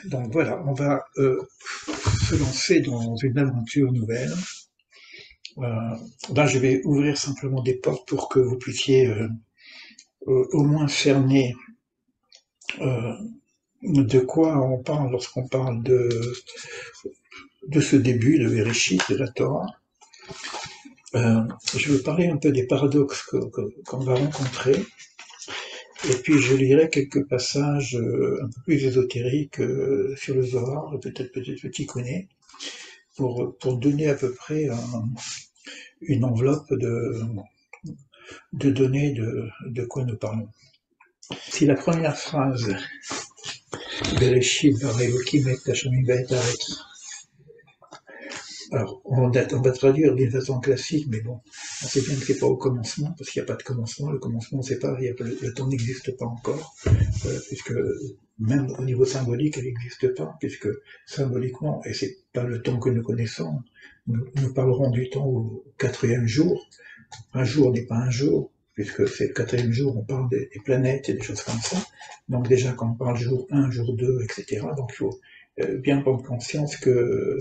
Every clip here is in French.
Donc voilà, on va se lancer dans une aventure nouvelle. Là, je vais ouvrir simplement des portes pour que vous puissiez au moins cerner euh, de quoi on parle lorsqu'on parle de ce début de Bereshit, de la Torah. Je veux parler un peu des paradoxes qu'on va rencontrer, et puis je lirai quelques passages un peu plus ésotériques sur le Zohar, peut-être le Tikkun, pour donner à peu près une enveloppe de données de quoi nous parlons. Si la première phrase, Bereshit bara Elokim et Hashamim va'et haaretz, alors on va traduire d'une façon classique, mais bon, on sait bien que c'est pas au commencement, parce qu'il n'y a pas de commencement. Le commencement, c'est pas, le temps n'existe pas encore, puisque même au niveau symbolique, elle n'existe pas, puisque symboliquement, et c'est pas le temps que nous connaissons, nous parlerons du temps au quatrième jour. Un jour n'est pas un jour, puisque c'est le quatrième jour, on parle des planètes et des choses comme ça. Donc déjà, quand on parle jour 1, jour 2, etc., donc il faut bien prendre conscience que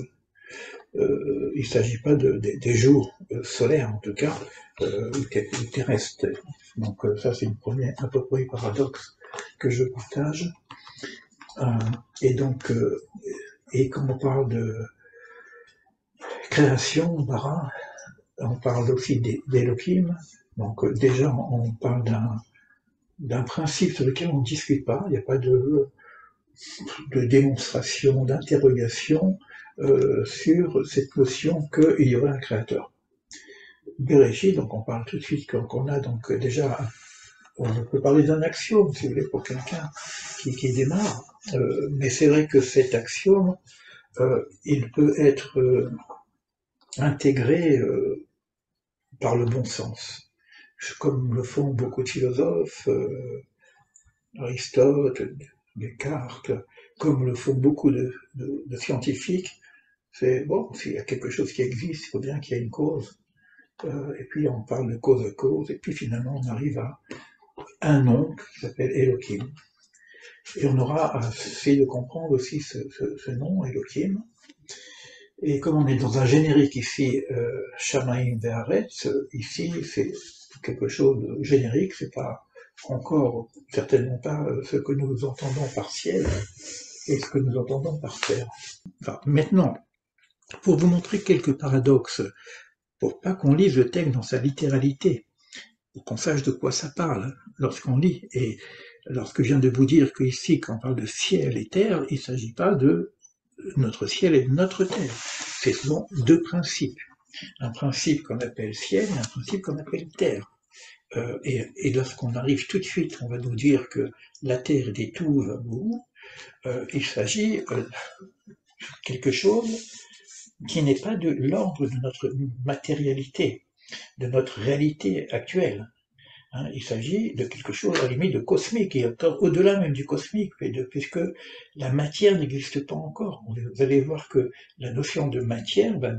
il ne s'agit pas des jours solaires, en tout cas, ou terrestres. Donc ça, c'est un peu près paradoxe que je partage. Et donc, et quand on parle de création, bara, on parle aussi d'Elohim. Donc déjà, on parle d'un principe sur lequel on ne discute pas, il n'y a pas de démonstration, d'interrogation sur cette notion qu'il y aurait un créateur. Bereshit, donc on parle tout de suite qu'on a donc déjà, on peut parler d'un axiome, si vous voulez, pour quelqu'un qui démarre, mais c'est vrai que cet axiome, il peut être intégré par le bon sens, comme le font beaucoup de philosophes, Aristote, Descartes, comme le font beaucoup de scientifiques. C'est bon, s'il y a quelque chose qui existe, il faut bien qu'il y ait une cause. Et puis on parle de cause à cause, et puis finalement on arrive à un nom qui s'appelle Elohim. Et on aura à essayer de comprendre aussi ce nom, Elohim. Et comme on est dans un générique ici, Shamaim Ve'aretz, ici c'est quelque chose de générique, c'est pas encore certainement pas ce que nous entendons par ciel et ce que nous entendons par terre. Enfin, maintenant, pour vous montrer quelques paradoxes, pour pas qu'on lise le texte dans sa littéralité, pour qu'on sache de quoi ça parle lorsqu'on lit. Et lorsque je viens de vous dire qu'ici, quand on parle de ciel et terre, il ne s'agit pas de notre ciel et de notre terre. Ce sont deux principes. Un principe qu'on appelle ciel et un principe qu'on appelle terre. Et lorsqu'on arrive tout de suite, on va nous dire que la terre est des tout vamou, il s'agit de quelque chose qui n'est pas de l'ordre de notre matérialité, de notre réalité actuelle. Hein, il s'agit de quelque chose à la limite de cosmique, et au-delà même du cosmique, puisque la matière n'existe pas encore. Vous allez voir que la notion de matière va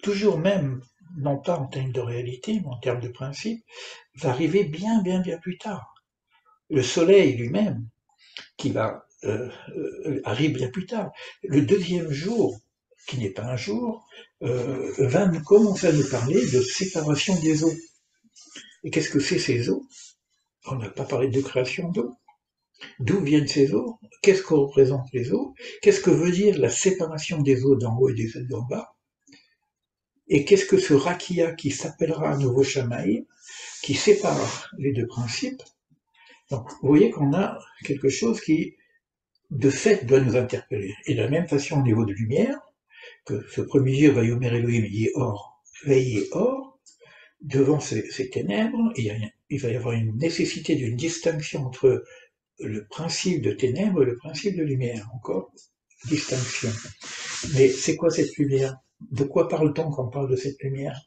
toujours même, non pas en termes de réalité, mais en termes de principe, va arriver bien plus tard. Le soleil lui-même, qui arrive bien plus tard. Le deuxième jour, qui n'est pas un jour, va nous commencer à nous parler de séparation des eaux. Et qu'est-ce que c'est ces eaux? On n'a pas parlé de création d'eau. D'où viennent ces eaux? Qu'est-ce que représentent les eaux? Qu'est-ce que veut dire la séparation des eaux d'en haut et des eaux d'en bas? Et qu'est-ce que ce rakia qui s'appellera à nouveau Shamaïm, qui sépare les deux principes? Donc, vous voyez qu'on a quelque chose qui, de fait, doit nous interpeller. Et de la même façon, au niveau de lumière, que ce premier jour va yomer Elohim Yehor, veillez or, devant ces ténèbres, il va y avoir une nécessité d'une distinction entre le principe de ténèbres et le principe de lumière. Encore distinction. Mais c'est quoi cette lumière? De quoi parle-t-on quand on parle de cette lumière?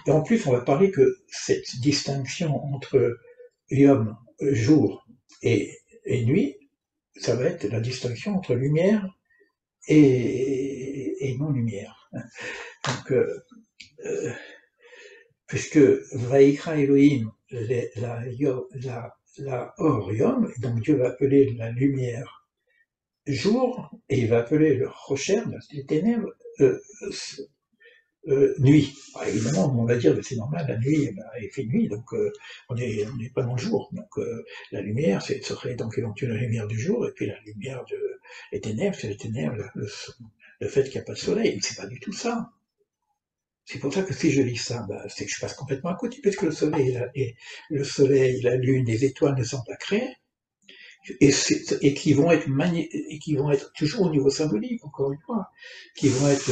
Et en plus, on va parler que cette distinction entre yom, jour, et nuit, ça va être la distinction entre lumière et non-lumière. Donc, puisque Vaikra Elohim, la Or Yom, donc Dieu va appeler la lumière jour, et il va appeler le rocher, les ténèbres, nuit. Alors, évidemment, on va dire, c'est normal, la nuit, il fait nuit, donc on n'est pas dans le jour. Donc la lumière, serait donc éventuellement la lumière du jour, et puis la lumière les ténèbres, c'est les ténèbres, le fait qu'il n'y a pas de soleil. Mais c'est pas du tout ça. C'est pour ça que si je lis ça, c'est que je passe complètement à côté, puisque le soleil, la lune, les étoiles ne sont pas créés, et qui vont être toujours au niveau symbolique, encore une fois, qui vont être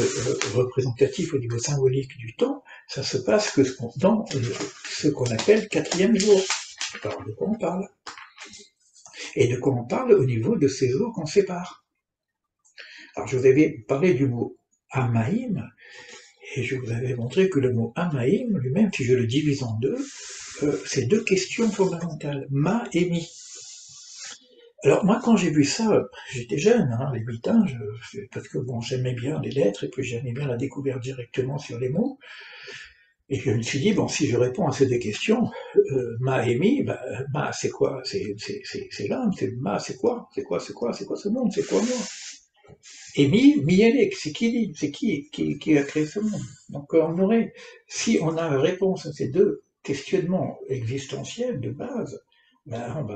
représentatifs au niveau symbolique du temps. Ça se passe que dans ce qu'on appelle quatrième jour. Alors, de quoi on parle? Et de quoi on parle au niveau de ces jours qu'on sépare. Alors, je vous avais parlé du mot Amaïm, et je vous avais montré que le mot Amaïm lui-même, si je le divise en deux, c'est deux questions fondamentales, Ma et Mi. Alors moi, quand j'ai vu ça, j'étais jeune, hein, les 8 ans, parce que bon, j'aimais bien les lettres, et puis j'aimais bien la découverte directement sur les mots, et je me suis dit, bon, si je réponds à ces deux questions, Ma et Mi, Ma c'est quoi? C'est l'âme, Ma c'est quoi? C'est quoi ce monde? C'est quoi moi? Et Mi Elek, c'est qui a créé ce monde? Donc on aurait, si on a réponse à ces deux questionnements existentiels de base, on a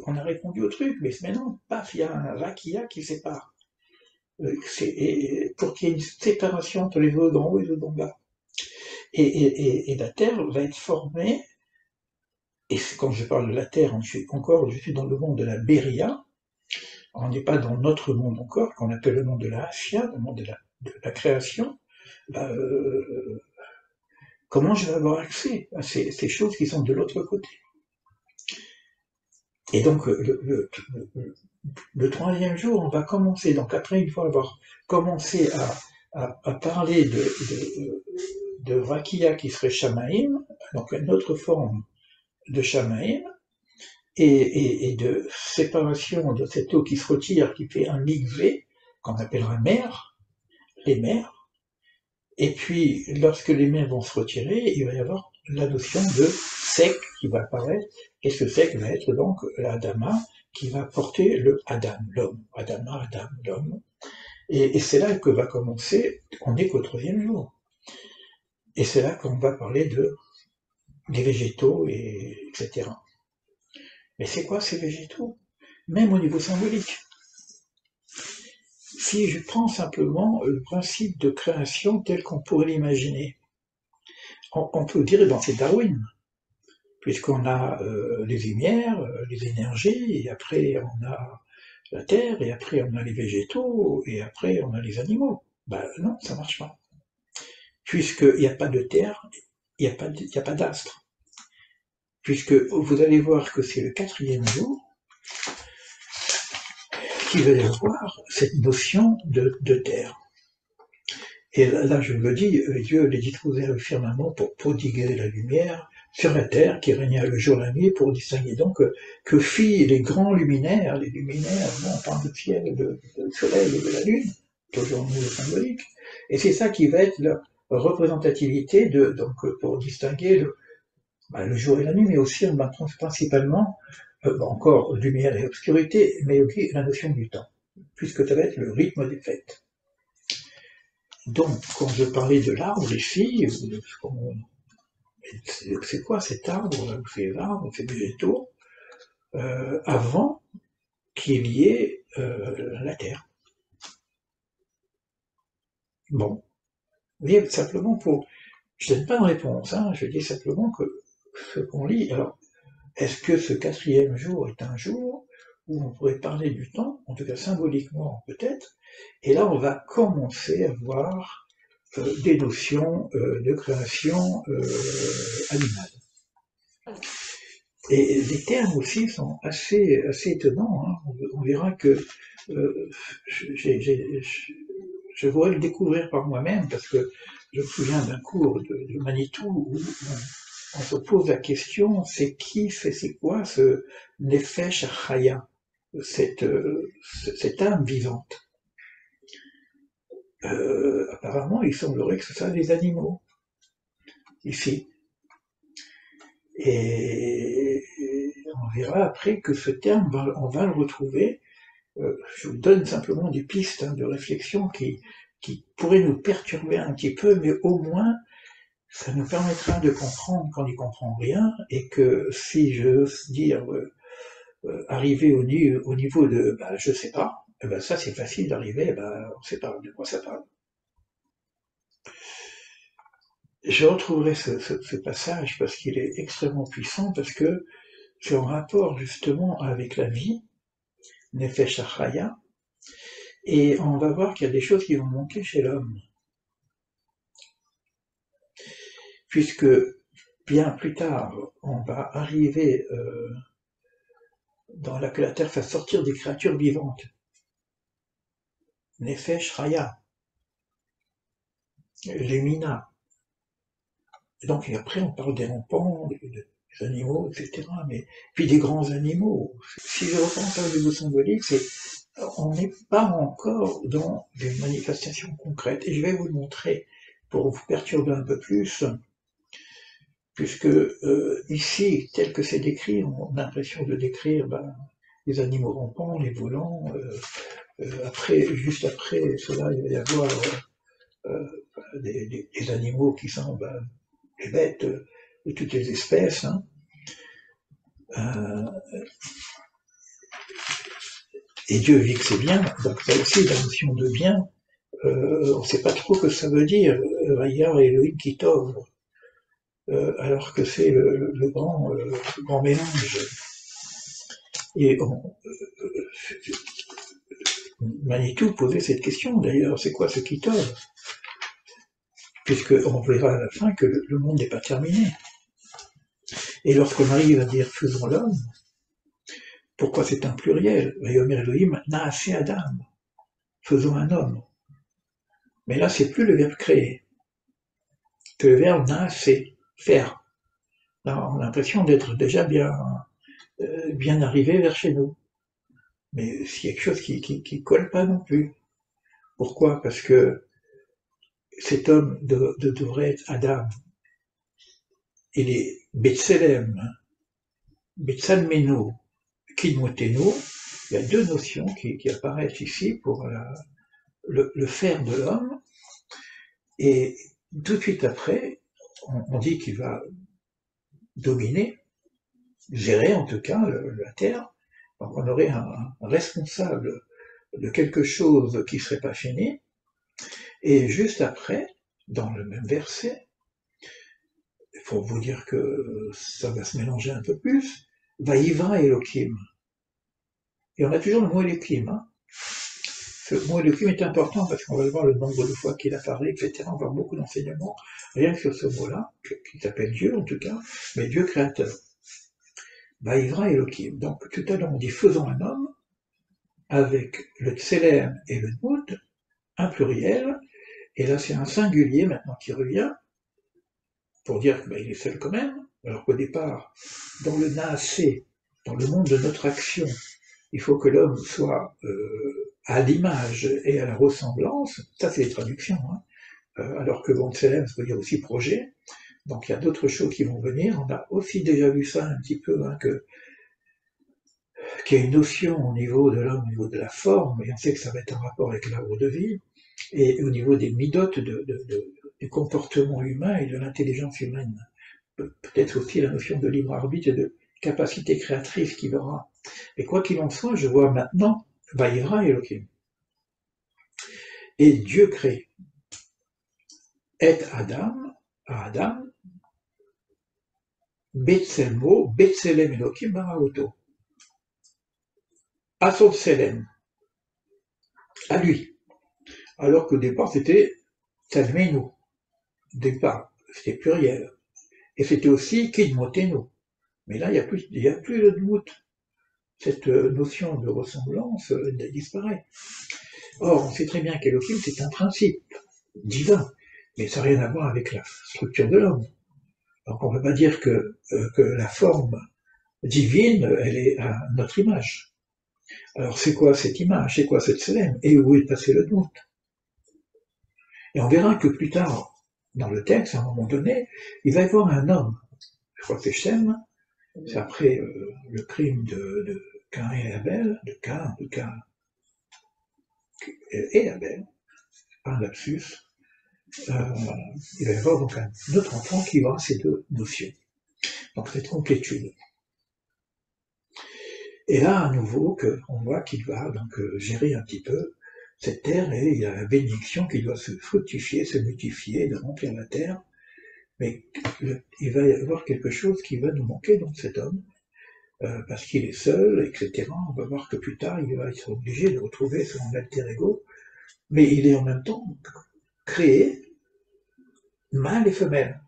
on a répondu au truc, mais maintenant, paf, il y a un rakia qui sépare. Pour qu'il y ait une séparation entre les eaux d'en haut et les eaux d'en bas. Et la Terre va être formée, et quand je parle de la Terre, je suis dans le monde de la Beria, on n'est pas dans notre monde encore, qu'on appelle le monde de la Ashia, le monde de la création. Comment je vais avoir accès à ces choses qui sont de l'autre côté? Et donc, le troisième jour, on va commencer, donc après une fois avoir commencé à parler de Rakia qui serait Shamaïm, donc une autre forme de Shamaïm, et de séparation de cette eau qui se retire, qui fait un mikvé, qu'on appellera mer, les mers, et puis lorsque les mers vont se retirer, il va y avoir la notion de sec qui va apparaître, et ce sec va être donc l'Adama, qui va porter le Adam, l'homme. Adama, Adam, l'homme. Et c'est là que va commencer, on n'est qu'au troisième jour. Et c'est là qu'on va parler des végétaux, etc. Mais c'est quoi ces végétaux? Même au niveau symbolique. Si je prends simplement le principe de création tel qu'on pourrait l'imaginer, on peut dire, c'est Darwin, puisqu'on a les lumières, les énergies, et après on a la terre, et après on a les végétaux, et après on a les animaux. Non, ça marche pas. Puisqu'il n'y a pas de terre, il n'y a pas d'astre. Puisque vous allez voir que c'est le quatrième jour qu'il va y avoir cette notion de terre. Et là, je vous le dis, Dieu les disposait le firmament pour prodiguer la lumière sur la terre qui régna le jour et la nuit pour distinguer donc que fit les grands luminaires, on parle du ciel, du soleil et de la lune, toujours nous le symbolique, et c'est ça qui va être la représentativité donc pour distinguer le jour et la nuit, mais aussi principalement encore lumière et obscurité, mais aussi la notion du temps, puisque ça va être le rythme des fêtes. Donc, quand je parlais de l'arbre ici, c'est quoi cet arbre, ces arbres, ces végétaux, avant qu'il y ait la Terre? Bon, vous voyez, simplement je ne donne pas de réponse, hein, je dis simplement que ce qu'on lit, alors, est-ce que ce quatrième jour est un jour où on pourrait parler du temps, en tout cas symboliquement peut-être, et là on va commencer à voir des notions de création animale. Et les termes aussi sont assez étonnants, hein. On verra que je voudrais le découvrir par moi-même, parce que je me souviens d'un cours de Manitou où on se pose la question, c'est quoi ce Nefesh Chaya, cette âme vivante? Apparemment, il semblerait que ce soit des animaux, ici. Et on verra après que ce terme, on va le retrouver je vous donne simplement des pistes de réflexion qui pourraient nous perturber un petit peu, mais au moins ça nous permettra de comprendre qu'on n'y comprend rien, et que si j'ose dire arriver au niveau de je sais pas, ça c'est facile d'arriver, on sait pas de quoi ça parle. Je retrouverai ce passage parce qu'il est extrêmement puissant, parce que c'est en rapport justement avec la vie, Nefesh Achaya, et on va voir qu'il y a des choses qui vont manquer chez l'homme. Puisque bien plus tard, on va arriver que la terre fasse sortir des créatures vivantes. Nefesh Chaya, les Mina. Donc après on parle des rampants, des animaux, etc. Mais puis des grands animaux. Si je reprends ça au niveau symbolique, on n'est pas encore dans des manifestations concrètes. Et je vais vous le montrer pour vous perturber un peu plus, puisque ici, tel que c'est décrit, on a l'impression de décrire les animaux rampants, les volants. Juste après cela, il va y avoir des animaux qui sont des bêtes de toutes les espèces. Et Dieu vit que c'est bien, donc ça aussi, la notion de bien, on ne sait pas trop ce que ça veut dire, Vayar et Elohim Kitov, alors que c'est le grand mélange. Et Manitou posait cette question d'ailleurs, c'est quoi ce Kitov? Puisqu'on verra à la fin que le monde n'est pas terminé. Et lorsqu'on arrive à dire faisons l'homme, pourquoi c'est un pluriel? Vayomer Elohim Naaseh Adam, faisons un homme. Mais là, c'est plus le verbe créer que le verbe Naaseh, faire. Là, on a l'impression d'être déjà bien arrivé vers chez nous. Mais c'est quelque chose qui colle pas non plus. Pourquoi? Parce que cet homme devrait être Adam. Il est Betselem, Betsalmeno, Kidmoteno. Il y a deux notions qui apparaissent ici pour le faire de l'homme. Et tout de suite après, on dit qu'il va dominer, gérer en tout cas la terre. Donc on aurait un responsable de quelque chose qui ne serait pas fini. Et juste après, dans le même verset, il faut vous dire que ça va se mélanger un peu plus, Vaïvra Elohim. Et on a toujours le mot Elohim. Ce mot Elohim est important parce qu'on va voir le nombre de fois qu'il apparaît, etc. On va avoir beaucoup d'enseignements, rien que sur ce mot-là, qui s'appelle Dieu en tout cas, mais Dieu créateur. Vaïvra Elohim. Donc tout à l'heure on dit faisons un homme, avec le tselem et le dmout, un pluriel, et là c'est un singulier maintenant qui revient, pour dire qu'il est seul quand même, alors qu'au départ, dans le naasé, dans le monde de notre action, il faut que l'homme soit à l'image et à la ressemblance, ça c'est les traductions, alors que bon, tselem, ça veut dire aussi projet, donc il y a d'autres choses qui vont venir, on a aussi déjà vu ça un petit peu, qu'il y a une notion au niveau de l'homme, au niveau de la forme, et on sait que ça va être en rapport avec l'arbre de vie, et au niveau des midotes du comportement humain et de l'intelligence humaine. Peut-être aussi la notion de libre arbitre et de capacité créatrice qu'il aura. Et quoi qu'il en soit, je vois maintenant, Vaïvra Elohim. Et Dieu crée. Et Adam, Betselmo, Betselem Elohim Baraoto. À son Selem, à lui. Alors qu'au départ, c'était Tsalmenu. Au départ, c'était pluriel. Et c'était aussi Kidmotenu. Mais là, il n'y a plus le dmout. Cette notion de ressemblance disparaît. Or, on sait très bien qu'Elohim, c'est un principe divin, mais ça n'a rien à voir avec la structure de l'homme. Donc on ne peut pas dire que la forme divine, elle est à notre image. Alors c'est quoi cette image? C'est quoi cette selem? Et où est passé le doute? Et on verra que plus tard, dans le texte, à un moment donné, il va y avoir un homme. Je crois que c'est Shem, c'est après le crime de Cain et Abel, de Cain, et Abel, un lapsus, il va y avoir donc un autre enfant qui aura ces deux notions, donc cette complétude. Et là, à nouveau, on voit qu'il va donc gérer un petit peu cette terre, et il y a la bénédiction qui doit se fructifier, se multiplier, de remplir la terre, mais il va y avoir quelque chose qui va nous manquer dans cet homme, parce qu'il est seul, etc. On va voir que plus tard, il va être obligé de retrouver son alter ego, mais il est en même temps créé mâle et femelle.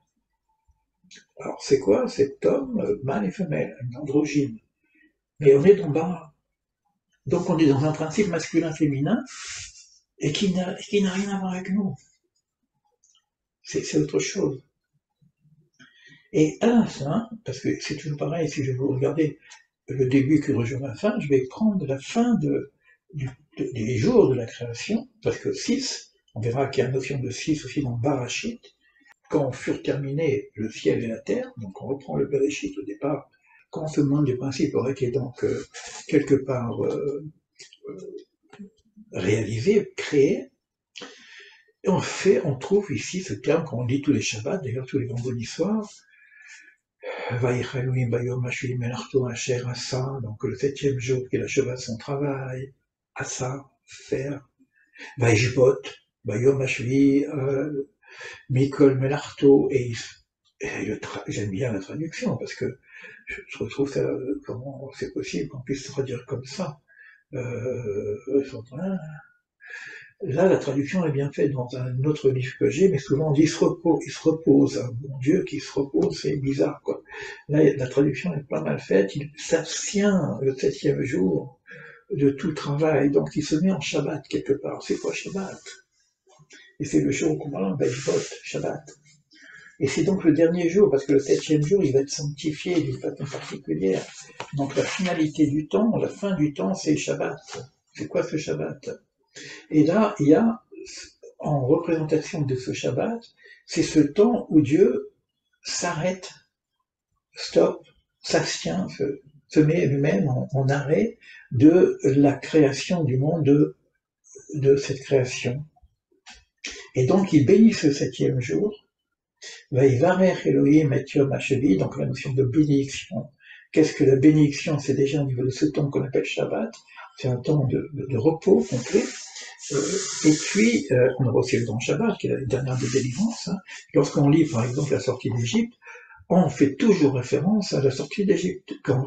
Alors c'est quoi cet homme mâle et femelle, une androgyne? Mais on est en bas. Donc on est dans un principe masculin-féminin et qui n'a rien à voir avec nous. C'est autre chose. Et à la fin, parce que c'est toujours pareil, si je vous regardez le début qui rejoint la fin, je vais prendre la fin des jours de la création, parce que 6, on verra qu'il y a une notion de 6 aussi dans Barachit, quand furent terminés le ciel et la terre, donc on reprend le Bereshit au départ, quand ce monde du principe aurait été donc quelque part réalisé, créé, et on trouve ici ce terme qu'on lit tous les Shabbats, d'ailleurs tous les vendredis soirs, Vaïchalouim Bayom Hashvili Melarto Asher Asa, donc le 7e jour qui acheva son travail, Asa, faire, Vaïjbot, Bayom Hashvili, Mikol Melarto, et j'aime bien la traduction, parce que je retrouve ça, comment c'est possible qu'on puisse traduire comme ça. Là, la traduction est bien faite dans un autre livre que j'ai, mais souvent on dit il se repose, un bon Dieu qui se repose, c'est bizarre, quoi. Là, la traduction est pas mal faite, il s'abstient le 7e jour de tout travail, donc il se met en Shabbat quelque part. C'est quoi Shabbat? Et c'est le jour qu'on parle, Shabbat. Et c'est donc le dernier jour, parce que le 7e jour, il va être sanctifié d'une façon particulière. Donc la finalité du temps, la fin du temps, c'est Shabbat. C'est quoi ce Shabbat? Et là, il y a, en représentation de ce Shabbat, c'est ce temps où Dieu s'arrête, stop, s'abstient, se met lui-même en arrêt de la création du monde, de cette création. Et donc il bénit ce 7e jour, Vaïvarer Elohim et Yom HaShevi, donc la notion de bénédiction. Qu'est-ce que la bénédiction? C'est déjà au niveau de ce temps qu'on appelle Shabbat, c'est un temps de repos complet. Et puis, on aura aussi le grand Shabbat, qui est la dernière des délivrances. Hein. Lorsqu'on lit, par exemple, la sortie d'Égypte, on fait toujours référence à la sortie d'Égypte. Quand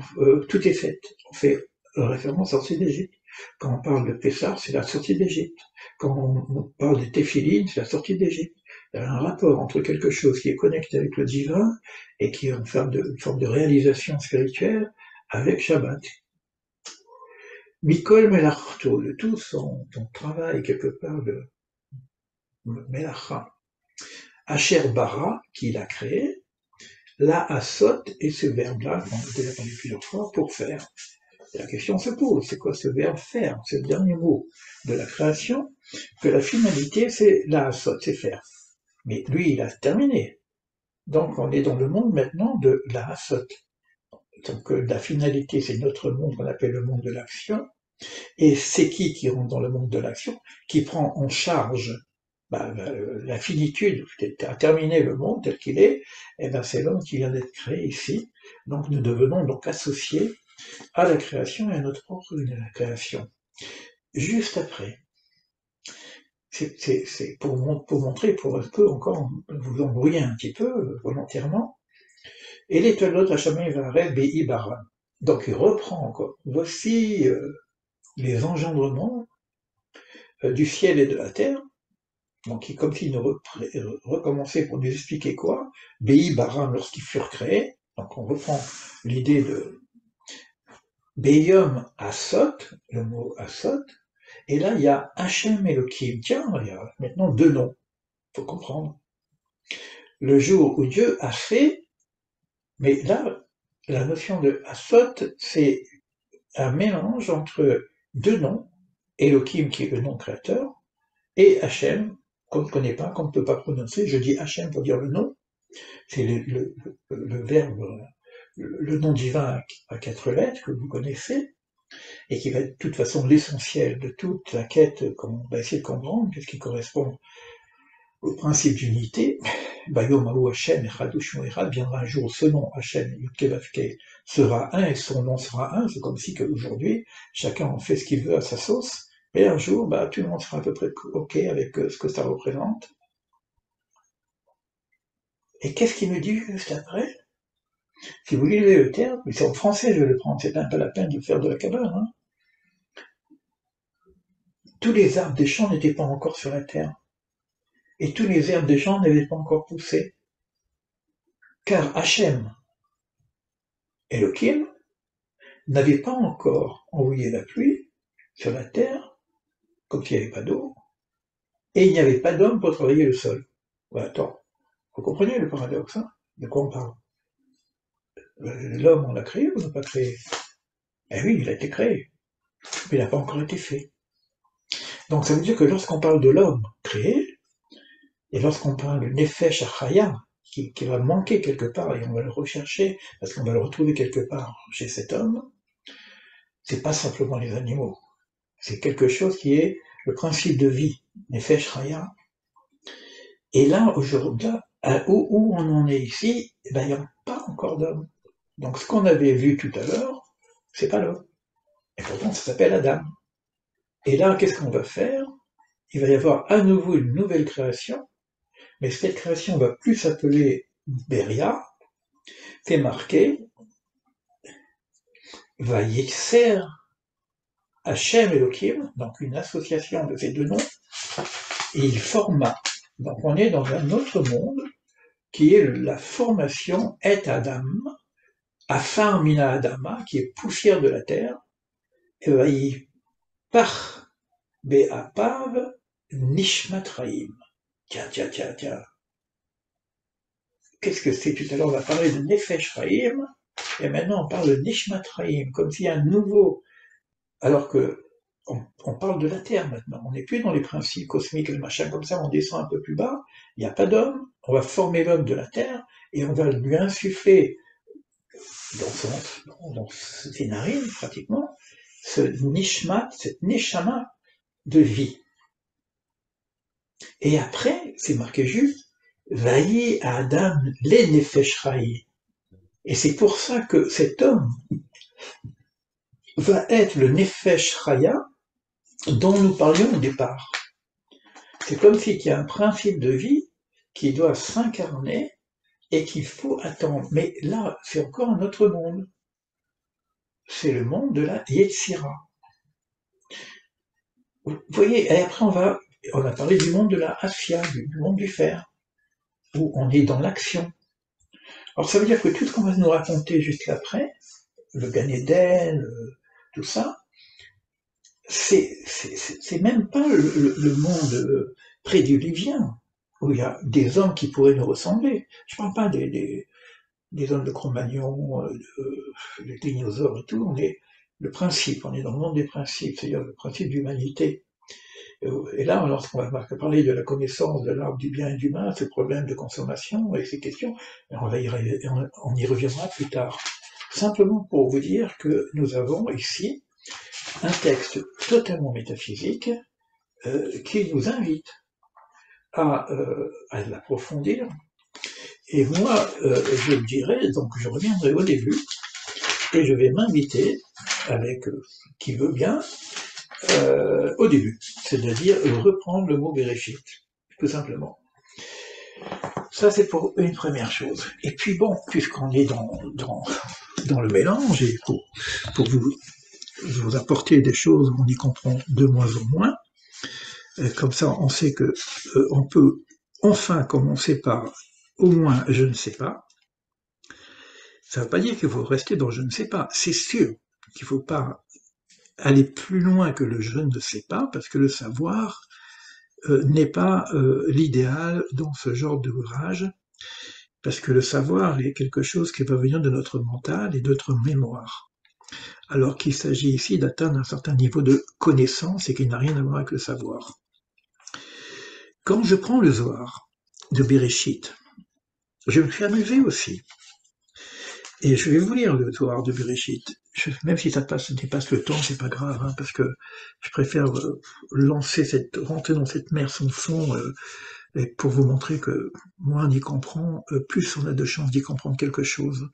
tout est fait, on fait référence à la sortie d'Égypte. Quand on parle de Pessah, c'est la sortie d'Égypte. Quand on parle de Téphilines, c'est la sortie d'Égypte. Il y a un rapport entre quelque chose qui est connecté avec le divin et qui est une forme de réalisation spirituelle avec Shabbat. Mikol Melachto, de tout son travail quelque part de Melacha, Asher Bara, qu'il a créé, la Asot, et ce verbe-là, qu'on a déjà entendu plusieurs fois, pour faire. Et la question se pose, c'est quoi ce verbe faire? C'est le dernier mot de la création, que la finalité c'est la Asot, c'est faire. Mais lui, il a terminé. Donc on est dans le monde maintenant de la Asot. Donc la finalité, c'est notre monde qu'on appelle le monde de l'action. Et c'est qui rentre dans le monde de l'action, qui prend en charge la finitude, à terminer le monde tel qu'il est, et ben c'est l'homme qui vient d'être créé ici. Donc nous devenons donc associés à la création et à notre propre création. Juste après, c'est pour montrer, pour un peu encore vous embrouiller un petit peu volontairement, et l'étoile Hachamé Vared Be'i Baran. Donc il reprend encore. Voici les engendrements du ciel et de la terre, donc comme s'il nous recommençait pour nous expliquer quoi, Be'i Baran lorsqu'ils furent créés, donc on reprend l'idée de Beyom Asot, le mot Asot, et là il y a Hachem Elohim, tiens, il y a maintenant deux noms, il faut comprendre. Le jour où Dieu a fait, mais là, la notion de Asot, c'est un mélange entre deux noms, Elohim qui est le nom créateur, et Hachem, qu'on ne connaît pas, qu'on ne peut pas prononcer, je dis Hachem pour dire le nom, c'est le verbe, le nom divin à 4 lettres que vous connaissez, et qui va être de toute façon l'essentiel de toute la quête qu'on va essayer de comprendre, puisqu'il correspond au principe d'unité. Bayomahu Hashem Echad Ushmo Echad, viendra un jour ce nom, Hashem Yudke Vavke, sera un et son nom sera un. C'est comme si qu'aujourd'hui, chacun en fait ce qu'il veut à sa sauce, et un jour, tout le monde sera à peu près OK avec ce que ça représente. Et qu'est-ce qu'il me dit juste après? Si vous lisez le terme, mais c'est en français, je vais le prendre, c'est même pas la peine de faire de la cabane. Hein. Tous les arbres des champs n'étaient pas encore sur la terre, et tous les herbes des champs n'avaient pas encore poussé, car Hachem, Elohim, n'avait pas encore envoyé la pluie sur la terre, comme s'il n'y avait pas d'eau, et il n'y avait pas d'homme pour travailler le sol. Ouais, attends, vous comprenez le paradoxe, hein? De quoi on parle? L'homme, on l'a créé ou on l'a pas créé? Eh oui, il a été créé, mais il n'a pas encore été fait. Donc ça veut dire que lorsqu'on parle de l'homme créé, et lorsqu'on parle de Nefesh Achaya, qui va manquer quelque part, et on va le rechercher, parce qu'on va le retrouver quelque part chez cet homme, c'est pas simplement les animaux. C'est quelque chose qui est le principe de vie, Nefesh Chaya. Et là, aujourd'hui, où on en est ici, il n'y a pas encore d'homme. Donc ce qu'on avait vu tout à l'heure, c'est pas l'homme. Et pourtant, ça s'appelle Adam. Et là, qu'est-ce qu'on va faire? Il va y avoir à nouveau une nouvelle création, mais cette création va plus s'appeler Beria, c'est marqué Vayetzer Hashem Elohim, donc une association de ces deux noms, et il forma. Donc on est dans un autre monde qui est la formation Et Adam, Afar Mina Adama, qui est poussière de la terre, et Vaï Par Be'apav Nishmatraim. Tiens. Qu'est-ce que c'est? Tout à l'heure on a parlé de Nefesh Raim, et maintenant on parle de Nishmatraim, comme s'il y a un nouveau. Alors que on parle de la Terre maintenant, on n'est plus dans les principes cosmiques, le machin comme ça, on descend un peu plus bas, il n'y a pas d'homme, on va former l'homme de la Terre, et on va lui insuffler dans ses narines, pratiquement, ce nishmat, cette neshama de vie. Et après, c'est marqué juste, Vaïe à Adam les nefesh raï. Et c'est pour ça que cet homme va être le nefesh raya dont nous parlions au départ. C'est comme s'il y a un principe de vie qui doit s'incarner et qu'il faut attendre. Mais là, c'est encore un autre monde. C'est le monde de la Yetzira. Vous voyez, et après on a parlé du monde de la Afia, du monde du fer, où on est dans l'action. Alors ça veut dire que tout ce qu'on va nous raconter juste après, le Gan Eden, tout ça, c'est même pas le monde prédiluvien, où il y a des hommes qui pourraient nous ressembler. Je parle pas des hommes de Cro-Magnon, des dinosaures et tout, on est le principe, on est dans le monde des principes, c'est-à-dire le principe d'humanité. Et là, lorsqu'on va parler de la connaissance de l'arbre du bien et du mal, ce problème de consommation et ces questions, on y reviendra plus tard. Simplement pour vous dire que nous avons ici un texte totalement métaphysique qui nous invite à l'approfondir. Et moi, je dirais, donc je reviendrai au début, et je vais m'inviter avec qui veut bien au début, c'est-à-dire reprendre le mot Bereshit, tout simplement. Ça, c'est pour une première chose. Et puis bon, puisqu'on est dans le mélange, et pour vous apporter des choses où on y comprend de moins en moins, comme ça on sait que on peut enfin commencer par au moins je ne sais pas. Ça ne veut pas dire qu'il faut rester dans je ne sais pas. C'est sûr qu'il ne faut pas aller plus loin que le je ne sais pas, parce que le savoir n'est pas l'idéal dans ce genre d'ouvrage, parce que le savoir est quelque chose qui va venir de notre mental et de notre mémoire. Alors qu'il s'agit ici d'atteindre un certain niveau de connaissance et qui n'a rien à voir avec le savoir. Quand je prends le Zohar de Bereshit, je me suis amusé aussi. Et je vais vous lire le Zohar de Bereshit. même si ça dépasse le temps, c'est pas grave, hein, parce que je préfère rentrer dans cette mer sans fond, et pour vous montrer que moins on y comprend, plus on a de chances d'y comprendre quelque chose.